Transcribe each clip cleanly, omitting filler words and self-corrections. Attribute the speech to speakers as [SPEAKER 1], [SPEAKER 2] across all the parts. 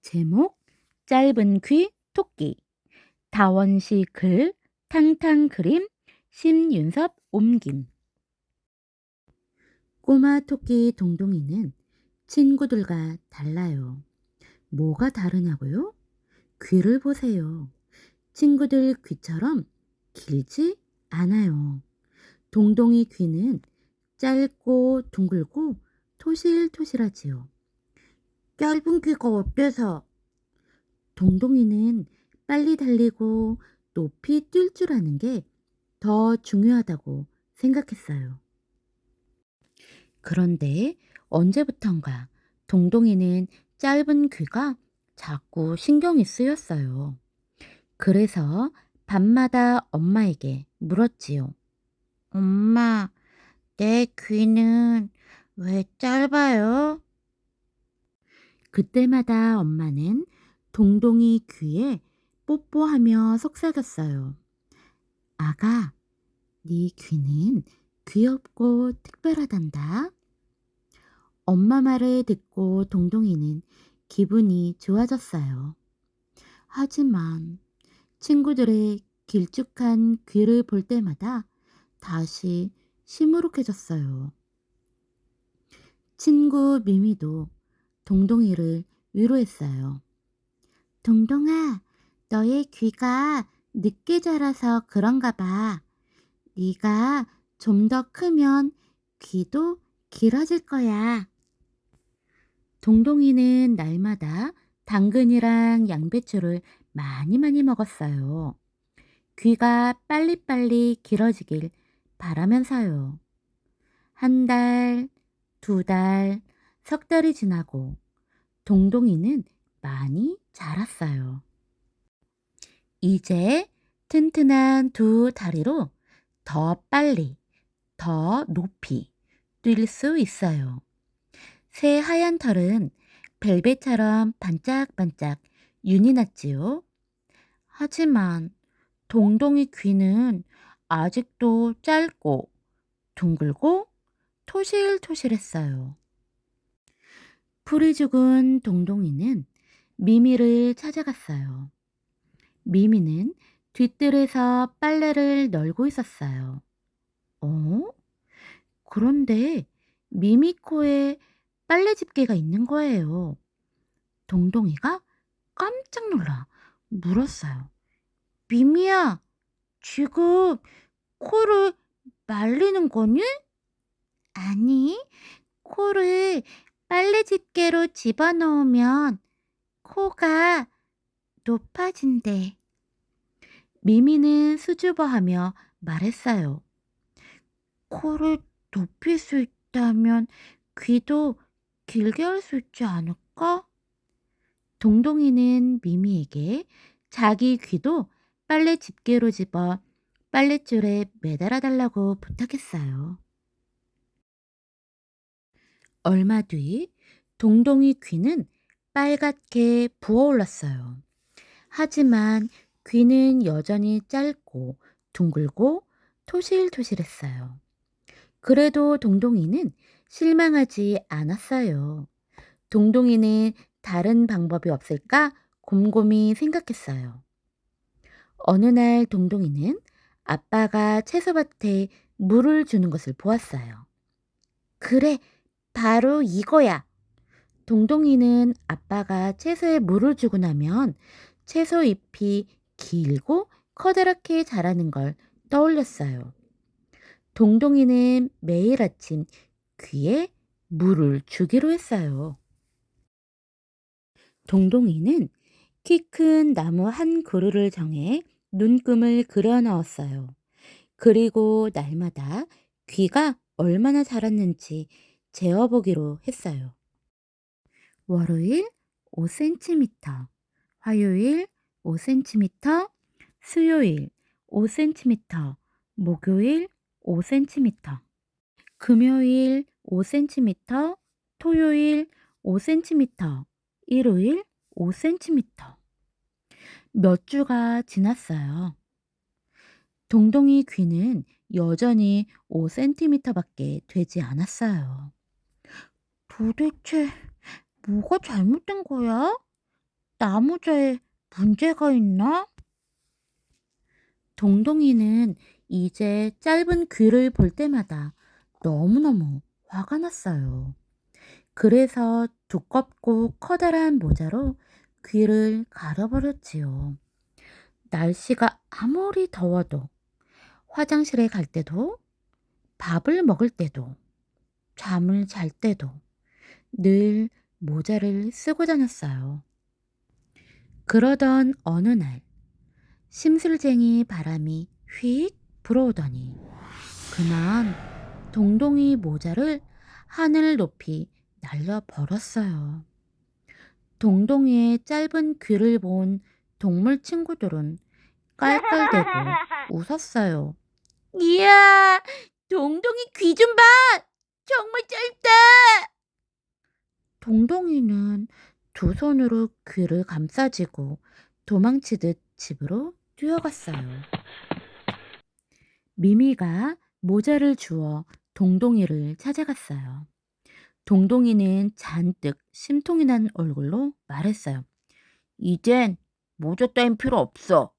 [SPEAKER 1] 제목 짧은 귀 토끼 다원시 글 탕탕 그림 심윤섭 옮김 꼬마 토끼 동동이는 친구들과 달라요. 뭐가 다르냐고요? 귀를 보세요. 친구들 귀처럼 길지 않아요. 동동이 귀는 짧고 둥글고 토실토실하지요. 짧은 귀가 어때서? 동동이는 빨리 달리고 높이 뛸 줄 아는 게 더 중요하다고 생각했어요. 그런데 언제부턴가 동동이는 짧은 귀가 자꾸 신경이 쓰였어요. 그래서 밤마다 엄마에게 물었지요. 엄마, 내 귀는 왜 짧아요? 그때마다 엄마는 동동이 귀에 뽀뽀하며 속삭였어요. 아가, 네 귀는 귀엽고 특별하단다. 엄마 말을 듣고 동동이는 기분이 좋아졌어요. 하지만 친구들의 길쭉한 귀를 볼 때마다 다시 시무룩해졌어요. 친구 미미도 동동이를 위로했어요. 동동아, 너의 귀가 늦게 자라서 그런가 봐. 네가 좀 더 크면 귀도 길어질 거야. 동동이는 날마다 당근이랑 양배추를 많이 먹었어요. 귀가 빨리빨리 길어지길 바라면서요. 한 달, 두 달, 석 달이 지나고 동동이는 많이 자랐어요. 이제 튼튼한 두 다리로 더 빨리, 더 높이 뛸 수 있어요. 새 하얀 털은 벨벳처럼 반짝반짝 윤이 났지요. 하지만 동동이 귀는 아직도 짧고 둥글고 토실토실했어요. 풀이 죽은 동동이는 미미를 찾아갔어요. 미미는 뒤뜰에서 빨래를 널고 있었어요. 어? 그런데 미미 코에 빨래 집게가 있는 거예요. 동동이가 깜짝 놀라 물었어요. 미미야, 지금 코를 말리는 거니? 아니, 코를 빨래 집게로 집어넣으면 코가 높아진대. 미미는 수줍어하며 말했어요. 코를 높일 수 있다면 귀도 길게 할 수 있지 않을까? 동동이는 미미에게 자기 귀도 빨래 집게로 집어 빨랫줄에 매달아 달라고 부탁했어요. 얼마 뒤 동동이 귀는 빨갛게 부어올랐어요. 하지만 귀는 여전히 짧고 둥글고 토실토실했어요. 그래도 동동이는 실망하지 않았어요. 동동이는 다른 방법이 없을까 곰곰이 생각했어요. 어느 날 동동이는 아빠가 채소밭에 물을 주는 것을 보았어요. 그래, 바로 이거야. 동동이는 아빠가 채소에 물을 주고 나면 채소 잎이 길고 커다랗게 자라는 걸 떠올렸어요. 동동이는 매일 아침 귀에 물을 주기로 했어요. 동동이는 키 큰 나무 한 그루를 정해 눈금을 그려 넣었어요. 그리고 날마다 귀가 얼마나 자랐는지 재어보기로 했어요. 월요일 5cm, 화요일 5cm, 수요일 5cm, 목요일 5cm, 금요일 5cm, 토요일 5cm, 일요일 5cm. 몇 주가 지났어요. 동동이 귀는 여전히 5cm밖에 되지 않았어요. 도대체 뭐가 잘못된 거야? 나무저에 문제가 있나? 동동이는 이제 짧은 귀를 볼 때마다 너무너무 화가 났어요. 그래서 두껍고 커다란 모자로 귀를 가려버렸지요. 날씨가 아무리 더워도 화장실에 갈 때도 밥을 먹을 때도 잠을 잘 때도 늘 모자를 쓰고 다녔어요. 그러던 어느 날 심술쟁이 바람이 휙 불어오더니 그만 동동이 모자를 하늘 높이 날려버렸어요. 동동이의 짧은 귀를 본 동물 친구들은 깔깔대고 웃었어요. 이야, 동동이 귀 좀 봐! 정말 짧다! 동동이는 두 손으로 귀를 감싸쥐고 도망치듯 집으로 뛰어갔어요. 미미가 모자를 주워 동동이를 찾아갔어요. 동동이는 잔뜩 심통이 난 얼굴로 말했어요. 이젠 모자 따윈 필요 없어.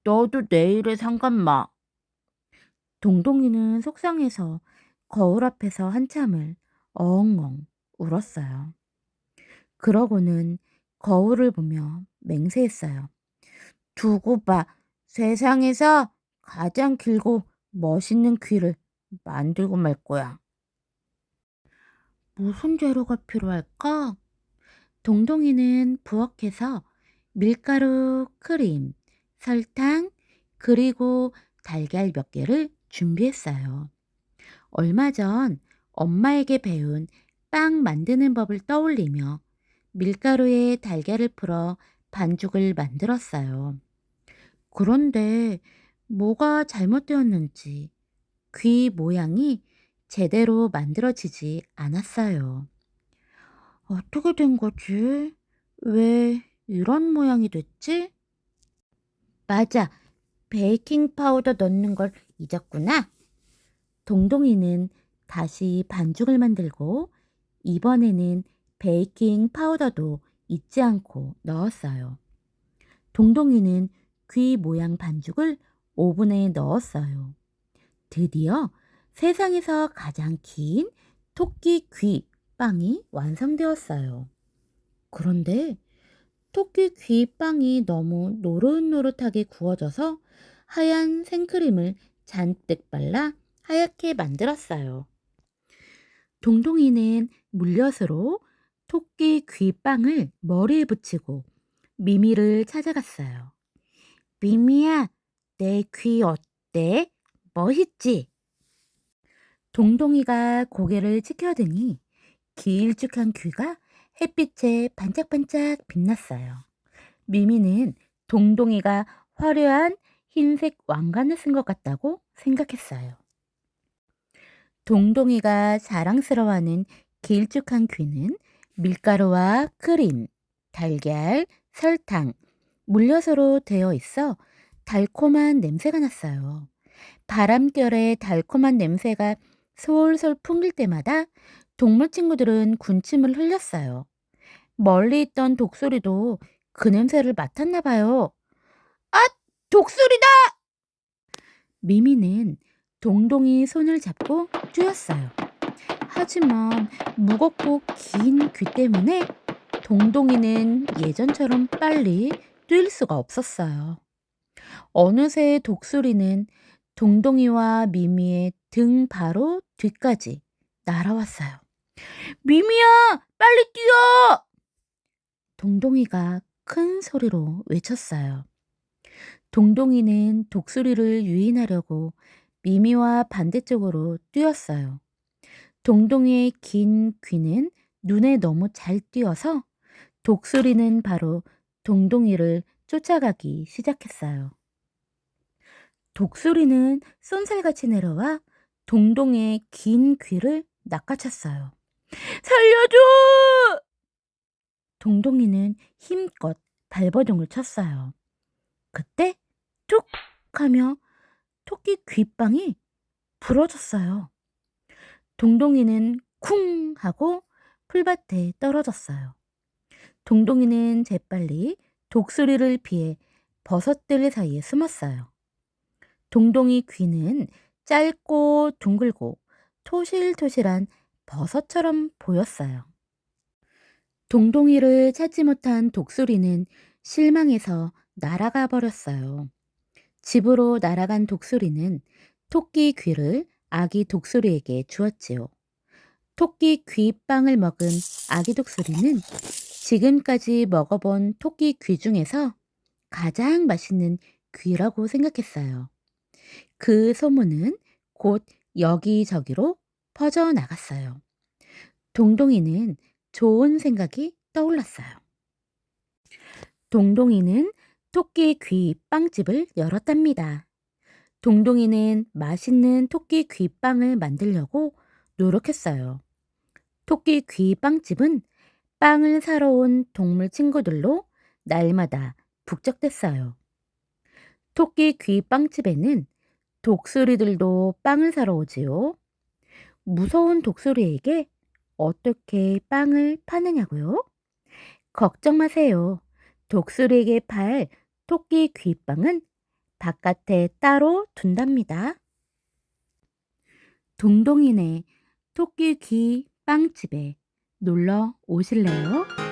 [SPEAKER 1] 너도 내일에 상관 마. 동동이는 속상해서 거울 앞에서 한참을 엉엉 울었어요. 그러고는 거울을 보며 맹세했어요. 두고 봐. 세상에서 가장 길고 멋있는 귀를 만들고 말 거야. 무슨 재료가 필요할까? 동동이는 부엌에서 밀가루, 크림, 설탕, 그리고 달걀 몇 개를 준비했어요. 얼마 전 엄마에게 배운 빵 만드는 법을 떠올리며 밀가루에 달걀을 풀어 반죽을 만들었어요. 그런데 뭐가 잘못되었는지 귀 모양이 제대로 만들어지지 않았어요. 어떻게 된 거지? 왜 이런 모양이 됐지? 맞아, 베이킹 파우더 넣는 걸 잊었구나. 동동이는 다시 반죽을 만들고 이번에는 베이킹 파우더도 잊지 않고 넣었어요. 동동이는 귀 모양 반죽을 오븐에 넣었어요. 드디어 세상에서 가장 긴 토끼 귀 빵이 완성되었어요. 그런데 토끼 귀 빵이 너무 노릇노릇하게 구워져서 하얀 생크림을 잔뜩 발라 하얗게 만들었어요. 동동이는 물엿으로 토끼 귀 빵을 머리에 붙이고 미미를 찾아갔어요. 미미야, 내 귀 어때? 멋있지? 동동이가 고개를 치켜드니 길쭉한 귀가 햇빛에 반짝반짝 빛났어요. 미미는 동동이가 화려한 흰색 왕관을 쓴 것 같다고 생각했어요. 동동이가 자랑스러워하는 길쭉한 귀는 밀가루와 크림, 달걀, 설탕, 물엿으로 되어 있어 달콤한 냄새가 났어요. 바람결에 달콤한 냄새가 솔솔 풍길 때마다 동물 친구들은 군침을 흘렸어요. 멀리 있던 독수리도 그 냄새를 맡았나 봐요. 아, 독수리다! 미미는 동동이 손을 잡고 뛰었어요. 하지만 무겁고 긴 귀 때문에 동동이는 예전처럼 빨리 뛸 수가 없었어요. 어느새 독수리는 동동이와 미미의 등 바로 뒤까지 날아왔어요. 미미야, 빨리 뛰어! 동동이가 큰 소리로 외쳤어요. 동동이는 독수리를 유인하려고 미미와 반대쪽으로 뛰었어요. 동동이의 긴 귀는 눈에 너무 잘 띄어서 독수리는 바로 동동이를 쫓아가기 시작했어요. 독수리는 쏜살같이 내려와 동동이의 긴 귀를 낚아챘어요. 살려줘! 동동이는 힘껏 발버둥을 쳤어요. 그때 툭 하며 토끼 귓방이 부러졌어요. 동동이는 쿵 하고 풀밭에 떨어졌어요. 동동이는 재빨리 독수리를 피해 버섯들 사이에 숨었어요. 동동이 귀는 짧고 둥글고 토실토실한 버섯처럼 보였어요. 동동이를 찾지 못한 독수리는 실망해서 날아가 버렸어요. 집으로 날아간 독수리는 토끼 귀를 아기 독수리에게 주었지요. 토끼 귀빵을 먹은 아기 독수리는 지금까지 먹어본 토끼 귀 중에서 가장 맛있는 귀라고 생각했어요. 그 소문은 곧 여기저기로 퍼져나갔어요. 동동이는 좋은 생각이 떠올랐어요. 동동이는 토끼 귀 빵집을 열었답니다. 동동이는 맛있는 토끼 귀 빵을 만들려고 노력했어요. 토끼 귀 빵집은 빵을 사러 온 동물 친구들로 날마다 북적댔어요. 토끼 귀 빵집에는 독수리들도 빵을 사러 오지요. 무서운 독수리에게 어떻게 빵을 파느냐고요? 걱정 마세요. 독수리에게 팔 토끼 귀빵은 바깥에 따로 둔답니다. 동동이네 토끼 귀 빵집에 놀러 오실래요?